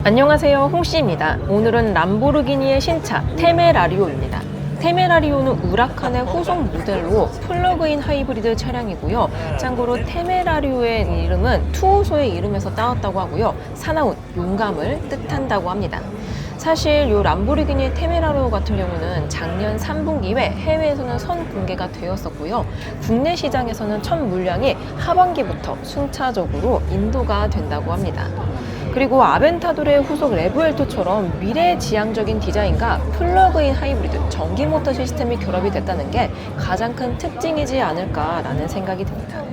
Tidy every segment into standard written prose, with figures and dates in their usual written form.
안녕하세요, 홍씨입니다. 오늘은 람보르기니의 신차 테메라리오입니다. 테메라리오는 우라칸의 후속 모델로 플러그인 하이브리드 차량이고요. 참고로 테메라리오의 이름은 투호소의 이름에서 따왔다고 하고요. 사나운, 용감을 뜻한다고 합니다. 사실 이 람보르기니 테메라리오 같은 경우는 작년 3분기에 해외에서는 선 공개가 되었었고요. 국내 시장에서는 첫 물량이 하반기부터 순차적으로 인도가 된다고 합니다. 그리고 아벤타도르의 후속 레브엘토처럼 미래지향적인 디자인과 플러그인 하이브리드 전기 모터 시스템이 결합이 됐다는 게 가장 큰 특징이지 않을까라는 생각이 듭니다.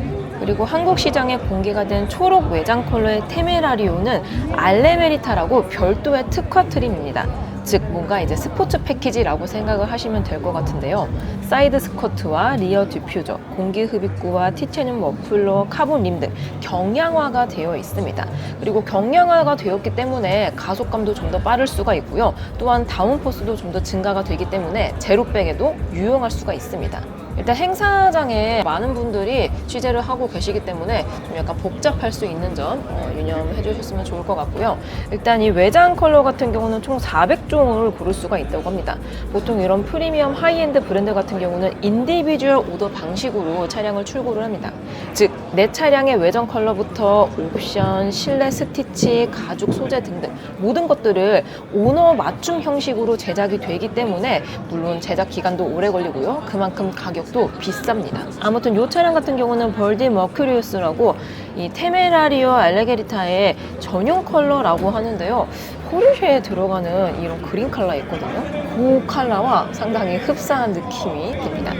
그리고 한국 시장에 공개가 된 초록 외장 컬러의 테메라리오는 알레메리타라고 별도의 특화 트림입니다. 즉 뭔가 이제 스포츠 패키지라고 생각을 하시면 될 것 같은데요. 사이드 스커트와 리어 디퓨저, 공기 흡입구와 티타늄 머플러, 카본 림 등 경량화가 되어 있습니다. 그리고 경량화가 되었기 때문에 가속감도 좀 더 빠를 수가 있고요. 또한 다운포스도 좀 더 증가가 되기 때문에 제로백에도 유용할 수가 있습니다. 일단 행사장에 많은 분들이 취재를 하고 계시기 때문에 좀 약간 복잡할 수 있는 점 유념해 주셨으면 좋을 것 같고요. 일단 이 외장 컬러 같은 경우는 총 400종을 고를 수가 있다고 합니다. 보통 이런 프리미엄 하이엔드 브랜드 같은 경우는 인디비주얼 오더 방식으로 차량을 출고를 합니다. 즉, 내 차량의 외장 컬러부터 옵션, 실내 스티치, 가죽 소재 등등 모든 것들을 오너 맞춤 형식으로 제작이 되기 때문에 물론 제작 기간도 오래 걸리고요. 그만큼 가격도 비쌉니다. 아무튼 이 차량 같은 경우는 벌디 머큐리우스라고 이 테메라리오 알레게리타의 전용 컬러라고 하는데요. 포르쉐에 들어가는 이런 그린 컬러 있거든요. 그 컬러와 상당히 흡사한 느낌이 듭니다.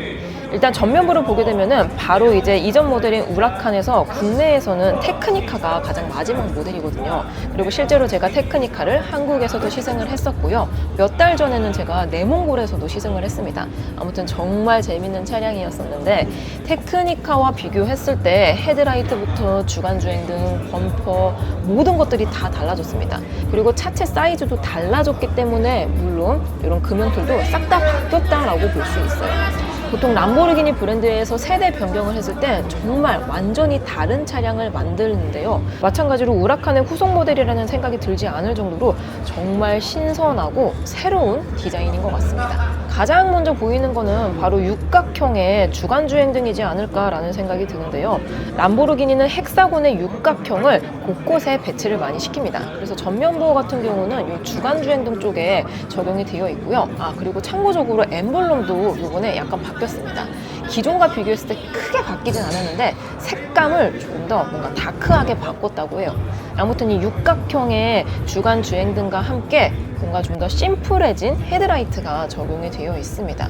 일단 전면부를 보게 되면은 바로 이제 이전 모델인 우라칸에서 국내에서는 테크니카가 가장 마지막 모델이거든요. 그리고 실제로 제가 테크니카를 한국에서도 시승을 했었고요. 몇 달 전에는 제가 내몽골에서도 시승을 했습니다. 아무튼 정말 재밌는 차량이었었는데 테크니카와 비교했을 때 헤드라이트부터 주간주행 등 범퍼 모든 것들이 다 달라졌습니다. 그리고 차체 사이즈도 달라졌기 때문에 물론 이런 금연툴도 싹 다 바뀌었다라고 볼 수 있어요. 보통 람보르기니 브랜드에서 세대 변경을 했을 때 정말 완전히 다른 차량을 만드는데요. 마찬가지로 우라칸의 후속 모델이라는 생각이 들지 않을 정도로 정말 신선하고 새로운 디자인인 것 같습니다. 가장 먼저 보이는 거는 바로 육각형의 주간주행 등이지 않을까라는 생각이 드는데요. 람보르기니는 헥사곤의 육각형을 곳곳에 배치를 많이 시킵니다. 그래서 전면부어 같은 경우는 이 주간주행 등 쪽에 적용이 되어 있고요. 그리고 참고적으로 엠블럼도 이번에 약간 바뀌었습니다. 기존과 비교했을 때 크게 바뀌진 않았는데 색감을 조금 더 뭔가 다크하게 바꿨다고 해요. 아무튼 이 육각형의 주간 주행등과 함께 뭔가 좀 더 심플해진 헤드라이트가 적용이 되어 있습니다.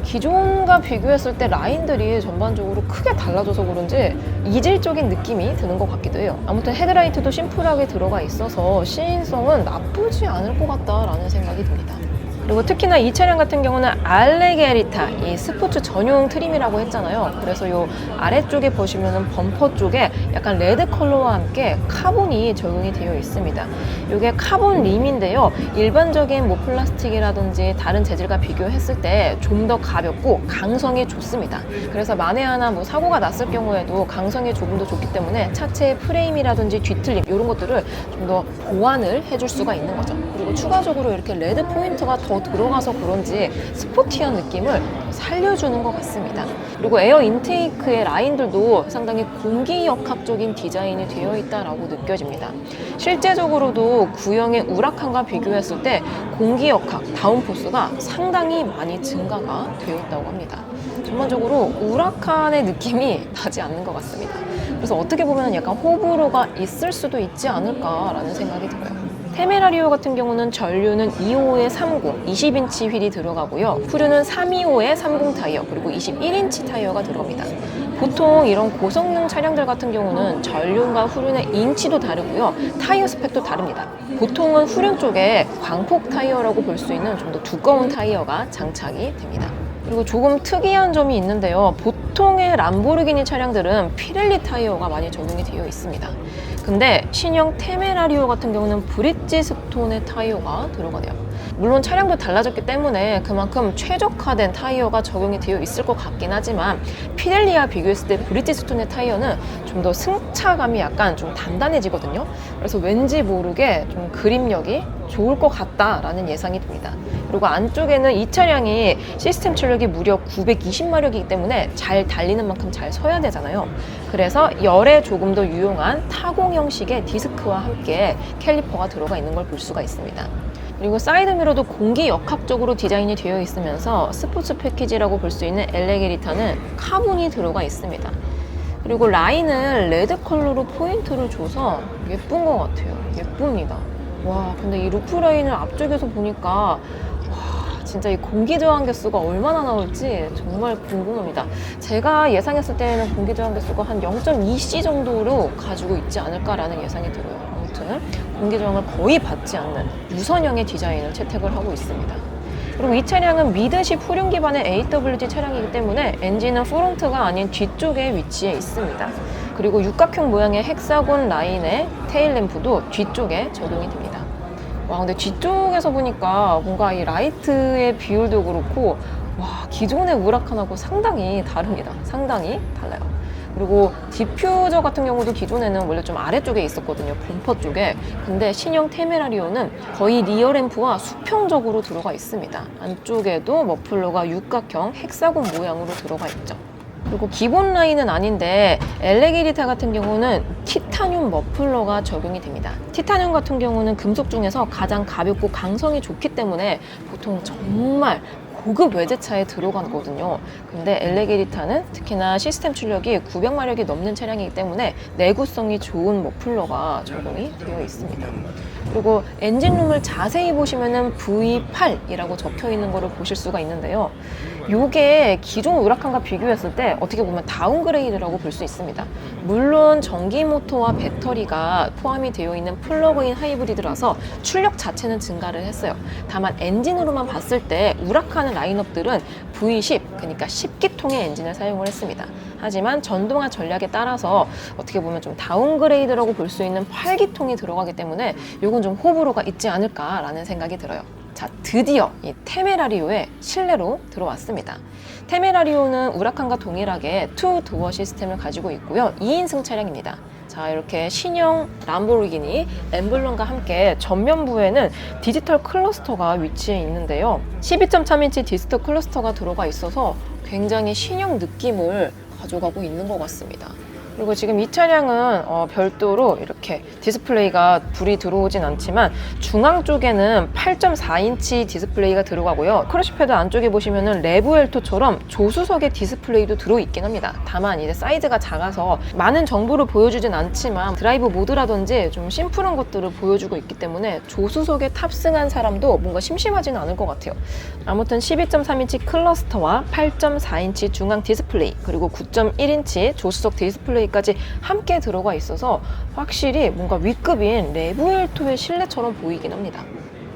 기존과 비교했을 때 라인들이 전반적으로 크게 달라져서 그런지 이질적인 느낌이 드는 것 같기도 해요. 아무튼 헤드라이트도 심플하게 들어가 있어서 시인성은 나쁘지 않을 것 같다라는 생각이 듭니다. 그리고 특히나 이 차량 같은 경우는 알레게리타, 이 스포츠 전용 트림이라고 했잖아요. 그래서 이 아래쪽에 보시면은 범퍼 쪽에 약간 레드 컬러와 함께 카본이 적용이 되어 있습니다. 이게 카본 림인데요. 일반적인 뭐 플라스틱이라든지 다른 재질과 비교했을 때 좀 더 가볍고 강성이 좋습니다. 그래서 만에 하나 뭐 사고가 났을 경우에도 강성이 조금 더 좋기 때문에 차체의 프레임이라든지 뒤틀림 이런 것들을 좀 더 보완을 해줄 수가 있는 거죠. 그리고 추가적으로 이렇게 레드 포인트가 더 들어가서 그런지 스포티한 느낌을 살려주는 것 같습니다. 그리고 에어 인테이크의 라인들도 상당히 공기역학적인 디자인이 되어 있다라고 느껴집니다. 실제적으로도 구형의 우라칸과 비교했을 때 공기역학, 다운포스가 상당히 많이 증가가 되어 있다고 합니다. 전반적으로 우라칸의 느낌이 나지 않는 것 같습니다. 그래서 어떻게 보면 약간 호불호가 있을 수도 있지 않을까라는 생각이 들어요. 테메라리오 같은 경우는 전류는 225에 30, 20인치 휠이 들어가고요. 후륜은 325에 30 타이어, 그리고 21인치 타이어가 들어갑니다. 보통 이런 고성능 차량들 같은 경우는 전륜과 후륜의 인치도 다르고요. 타이어 스펙도 다릅니다. 보통은 후륜 쪽에 광폭 타이어라고 볼 수 있는 좀 더 두꺼운 타이어가 장착이 됩니다. 그리고 조금 특이한 점이 있는데요. 보통의 람보르기니 차량들은 피렐리 타이어가 많이 적용이 되어 있습니다. 근데 신형 테메라리오 같은 경우는 브릿지스톤의 타이어가 들어가네요. 물론 차량도 달라졌기 때문에 그만큼 최적화된 타이어가 적용이 되어 있을 것 같긴 하지만 피렐리와 비교했을 때 브리지스톤의 타이어는 좀 더 승차감이 약간 좀 단단해지거든요. 그래서 왠지 모르게 좀 그립력이 좋을 것 같다라는 예상이 듭니다. 그리고 안쪽에는 이 차량이 시스템 출력이 무려 920마력이기 때문에 잘 달리는 만큼 잘 서야 되잖아요. 그래서 열에 조금 더 유용한 타공 형식의 디스크와 함께 캘리퍼가 들어가 있는 걸 볼 수가 있습니다. 그리고 사이드미러도 공기역학적으로 디자인이 되어 있으면서 스포츠 패키지라고 볼 수 있는 엘레게리타는 카본이 들어가 있습니다. 그리고 라인을 레드 컬러로 포인트를 줘서 예쁜 것 같아요. 예쁩니다. 와, 근데 이 루프 라인을 앞쪽에서 보니까 와, 진짜 이 공기저항 개수가 얼마나 나올지 정말 궁금합니다. 제가 예상했을 때는 공기저항 개수가 한 0.2C 정도로 가지고 있지 않을까라는 예상이 들어요. 아무튼 공기저항을 거의 받지 않는 유선형의 디자인을 채택을 하고 있습니다. 그리고 이 차량은 미드십 후륜 기반의 AWD 차량이기 때문에 엔진은 프론트가 아닌 뒤쪽에 위치해 있습니다. 그리고 육각형 모양의 헥사곤 라인의 테일램프도 뒤쪽에 적용이 됩니다. 와, 근데 뒤쪽에서 보니까 뭔가 이 라이트의 비율도 그렇고 와, 기존의 우라칸하고 상당히 다릅니다. 상당히 달라요. 그리고 디퓨저 같은 경우도 기존에는 원래 좀 아래쪽에 있었거든요. 범퍼 쪽에. 근데 신형 테메라리오는 거의 리어 램프와 수평적으로 들어가 있습니다. 안쪽에도 머플러가 육각형 헥사곤 모양으로 들어가 있죠. 그리고 기본 라인은 아닌데 엘레기리타 같은 경우는 티타늄 머플러가 적용이 됩니다. 티타늄 같은 경우는 금속 중에서 가장 가볍고 강성이 좋기 때문에 보통 정말 고급 외제차에 들어가거든요. 근데 엘레게리타는 특히나 시스템 출력이 900마력이 넘는 차량이기 때문에 내구성이 좋은 머플러가 적용이 되어 있습니다. 그리고 엔진룸을 자세히 보시면은 V8이라고 적혀 있는 거를 보실 수가 있는데요. 요게 기존 우라칸과 비교했을 때 어떻게 보면 다운그레이드라고 볼 수 있습니다. 물론 전기 모터와 배터리가 포함이 되어 있는 플러그인 하이브리드라서 출력 자체는 증가를 했어요. 다만 엔진으로만 봤을 때 우라칸 라인업들은 V10, 그러니까 10기통의 엔진을 사용을 했습니다. 하지만 전동화 전략에 따라서 어떻게 보면 좀 다운그레이드라고 볼 수 있는 8기통이 들어가기 때문에 이건 좀 호불호가 있지 않을까라는 생각이 들어요. 자, 드디어 이 테메라리오의 실내로 들어왔습니다. 테메라리오는 우라칸과 동일하게 투 도어 시스템을 가지고 있고요. 2인승 차량입니다. 자, 이렇게 신형 람보르기니 엠블럼과 함께 전면부에는 디지털 클러스터가 위치해 있는데요. 12.3인치 디지털 클러스터가 들어가 있어서 굉장히 신형 느낌을 가져가고 있는 것 같습니다. 그리고 지금 이 차량은 별도로 이렇게 디스플레이가 불이 들어오진 않지만 중앙 쪽에는 8.4인치 디스플레이가 들어가고요. 크러쉬패드 안쪽에 보시면은 레브엘토처럼 조수석의 디스플레이도 들어있긴 합니다. 다만 이제 사이즈가 작아서 많은 정보를 보여주진 않지만 드라이브 모드라든지 좀 심플한 것들을 보여주고 있기 때문에 조수석에 탑승한 사람도 뭔가 심심하지는 않을 것 같아요. 아무튼 12.3인치 클러스터와 8.4인치 중앙 디스플레이 그리고 9.1인치 조수석 디스플레이 까지 함께 들어가 있어서 확실히 뭔가 V급인 레브엘토의 실내처럼 보이긴 합니다.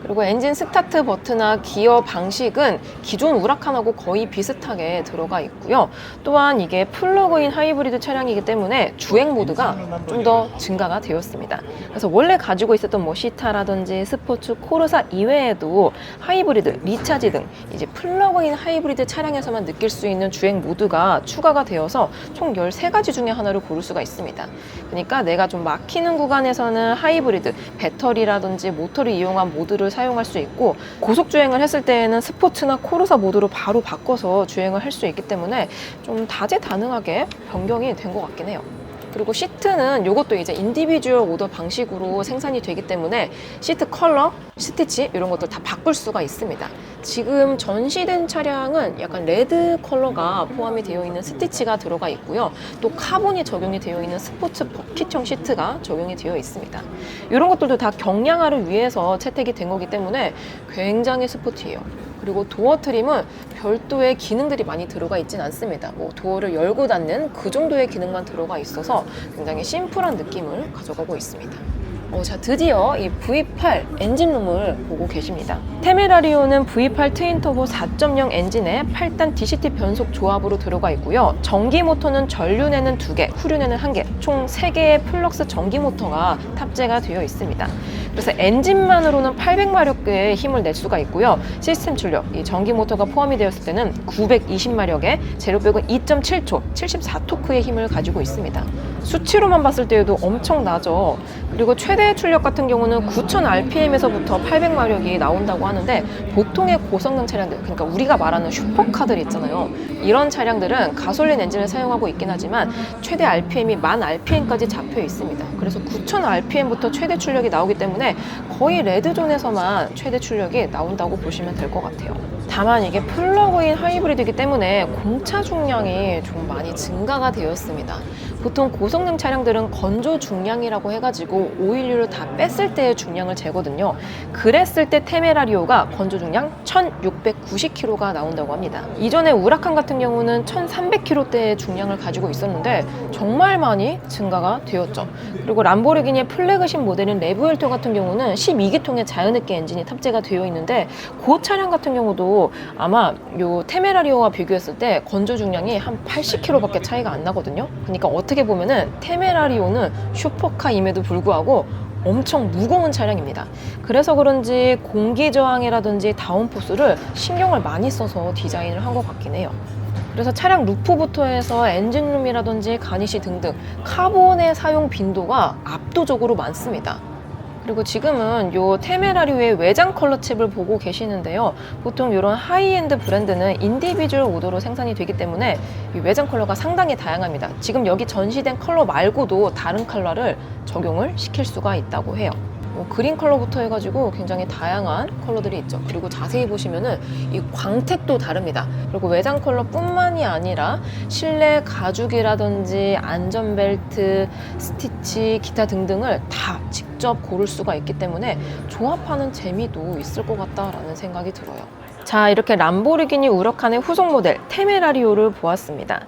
그리고 엔진 스타트 버튼과 기어 방식은 기존 우라칸하고 거의 비슷하게 들어가 있고요. 또한 이게 플러그인 하이브리드 차량이기 때문에 주행 모드가 좀 더 증가가 되었습니다. 그래서 원래 가지고 있었던 뭐 시타라든지 스포츠, 코르사 이외에도 하이브리드, 리차지 등 이제 플러그인 하이브리드 차량에서만 느낄 수 있는 주행 모드가 추가가 되어서 총 13가지 중에 하나를 고를 수가 있습니다. 그러니까 내가 좀 막히는 구간에서는 하이브리드, 배터리라든지 모터를 이용한 모드를 사용할 수 있고 고속 주행을 했을 때에는 스포츠나 코르사 모드로 바로 바꿔서 주행을 할 수 있기 때문에 좀 다재다능하게 변경이 된 것 같긴 해요. 그리고 시트는 이것도 이제 인디비주얼 오더 방식으로 생산이 되기 때문에 시트 컬러, 스티치 이런 것들 다 바꿀 수가 있습니다. 지금 전시된 차량은 약간 레드 컬러가 포함이 되어 있는 스티치가 들어가 있고요. 또 카본이 적용이 되어 있는 스포츠 버킷형 시트가 적용이 되어 있습니다. 이런 것들도 다 경량화를 위해서 채택이 된 거기 때문에 굉장히 스포티해요. 그리고 도어 트림은 별도의 기능들이 많이 들어가 있진 않습니다. 뭐 도어를 열고 닫는 그 정도의 기능만 들어가 있어서 굉장히 심플한 느낌을 가져가고 있습니다. 자, 드디어 이 V8 엔진룸을 보고 계십니다. 테메라리오는 V8 트윈터보 4.0 엔진에 8단 DCT 변속 조합으로 들어가 있고요. 전기 모터는 전륜에는 2개, 후륜에는 1개, 총 3개의 플럭스 전기 모터가 탑재가 되어 있습니다. 그래서 엔진만으로는 800마력의 힘을 낼 수가 있고요. 시스템 출력, 이 전기 모터가 포함이 되었을 때는 920마력에 제로백은 2.7초, 74토크의 힘을 가지고 있습니다. 수치로만 봤을 때에도 엄청나죠. 그리고 최대 출력 같은 경우는 9000rpm에서부터 800마력이 나온다고 하는데, 보통의 고성능 차량들, 그러니까 우리가 말하는 슈퍼카들 있잖아요. 이런 차량들은 가솔린 엔진을 사용하고 있긴 하지만 최대 RPM이 10,000rpm까지 잡혀 있습니다. 그래서 9000rpm부터 최대 출력이 나오기 때문에 거의 레드존에서만 최대 출력이 나온다고 보시면 될 것 같아요. 다만 이게 플러그인 하이브리드이기 때문에 공차 중량이 좀 많이 증가가 되었습니다. 보통 고성능 차량들은 건조 중량이라고 해가지고 오일류를 다 뺐을 때의 중량을 재거든요. 그랬을 때 테메라리오가 건조 중량 1690kg가 나온다고 합니다. 이전에 우라칸 같은 경우는 1300kg대의 중량을 가지고 있었는데 정말 많이 증가가 되었죠. 그리고 람보르기니의 플래그십 모델인 레브엘토 같은 경우는 12기통의 자연흡기 엔진이 탑재가 되어 있는데, 그 차량 같은 경우도 아마 요 테메라리오와 비교했을 때 건조 중량이 한 80kg밖에 차이가 안 나거든요. 그러니까 어떻게 보면은 테메라리오는 슈퍼카임에도 불구하고 엄청 무거운 차량입니다. 그래서 그런지 공기 저항이라든지 다운포스를 신경을 많이 써서 디자인을 한 것 같긴 해요. 그래서 차량 루프부터 해서 엔진룸이라든지 가니쉬 등등 카본의 사용 빈도가 압도적으로 많습니다. 그리고 지금은 요 테메라리오의 외장 컬러 칩을 보고 계시는데요. 보통 이런 하이엔드 브랜드는 인디비주얼 오더로 생산이 되기 때문에 이 외장 컬러가 상당히 다양합니다. 지금 여기 전시된 컬러 말고도 다른 컬러를 적용을 시킬 수가 있다고 해요. 그린 컬러부터 해가지고 굉장히 다양한 컬러들이 있죠. 그리고 자세히 보시면은 이 광택도 다릅니다. 그리고 외장 컬러뿐만이 아니라 실내 가죽이라든지 안전벨트, 스티치, 기타 등등을 다 직접 고를 수가 있기 때문에 조합하는 재미도 있을 것 같다라는 생각이 들어요. 자, 이렇게 람보르기니 우라칸의 후속 모델 테메라리오를 보았습니다.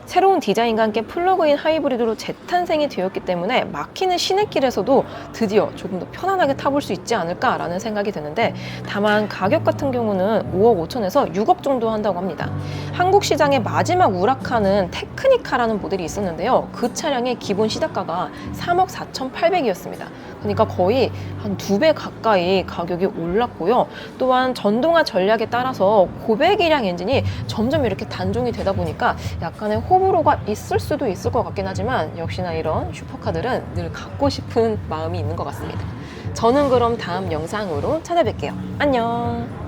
새로운 디자인과 함께 플러그인 하이브리드로 재탄생이 되었기 때문에 막히는 시내길에서도 드디어 조금 더 편안하게 타볼 수 있지 않을까라는 생각이 드는데, 다만 가격 같은 경우는 5억 5천에서 6억 정도 한다고 합니다. 한국 시장의 마지막 우라칸은 테크니카라는 모델이 있었는데요. 그 차량의 기본 시작가가 3억 4,800이었습니다. 그러니까 거의 한 2배 가까이 가격이 올랐고요. 또한 전동화 전략에 따라서 고배기량 엔진이 점점 이렇게 단종이 되다 보니까 약간의 호불호가 있을 수도 있을 것 같긴 하지만, 역시나 이런 슈퍼카들은 늘 갖고 싶은 마음이 있는 것 같습니다. 저는 그럼 다음 영상으로 찾아뵐게요. 안녕.